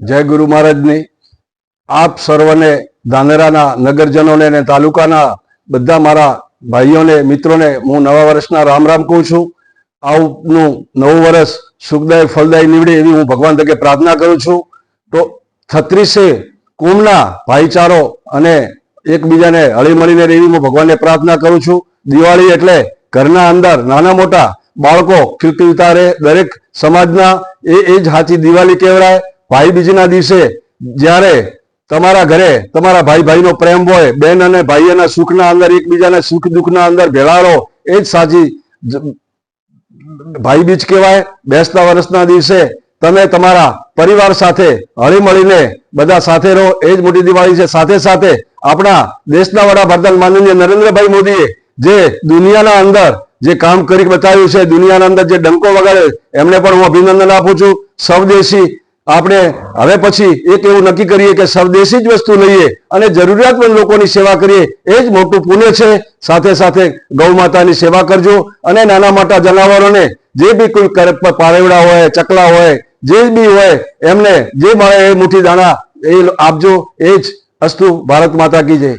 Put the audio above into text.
જય ગુરુ મહારાજની આપ સર્વને ધાનેરાના નગરજનોને અને તાલુકાના બધા મારા ભાઈઓને મિત્રોને હું નવા વર્ષના રામ રામ કહું છું। આવનું નવું વર્ષ સુખદાયક ફળદાયી નીવડે એવી હું ભગવાન તકે પ્રાર્થના કરું છું। તો 36 કુમના ભાઈચારો અને એકબીજાને હળી મળીને રહેવી હું ભગવાનને પ્રાર્થના કરું છું। દિવાળી એટલે ઘરના અંદર નાના મોટા બાળકો ખીલખીલતા રહે, દરેક સમાજના એ જ સાચી દિવાળી કહેવાય। ભાઈ બીજના દિવસે જ્યારે તમારા ઘરે તમારા ભાઈ ભાઈનો પ્રેમ હોય, બેન અને ભાઈઓના સુખના અંદર એકબીજાના સુખ દુઃખના અંદર ભેળાડો, એ જ સાચી ભાઈ બીજ કહેવાય। બેસતા વર્ષના દિવસે તમે તમારા પરિવાર સાથે હળી મળીને બધા સાથે રહો, એ જ મોટી દિવાળી છે। સાથે સાથે આપણા દેશના વડાપ્રધાન માનનીય નરેન્દ્રભાઈ મોદીએ જે દુનિયાના અંદર જે કામ કરી બતાવ્યું છે, દુનિયાના અંદર જે ડંકો વગાડ્યો, એમને પણ હું અભિનંદન આપું છું। સ્વદેશી આપણે હવે પછી એક એવું નક્કી કરીએ કે સ્વદેશી જ વસ્તુ લઈએ અને જરૂરિયાતમંદ લોકોની સેવા કરીએ, એ જ મોટું પુણ્ય છે। સાથે સાથે ગૌ માતાની સેવા કરજો અને નાના મોટા જનાવરોને જે બી કોઈ પારેવડા હોય, ચકલા હોય, જે બી હોય એમને જે મળે એ મુઠ્ઠી દાણા એ આપજો। એ જ અસ્તુ। ભારત માતા કી જય।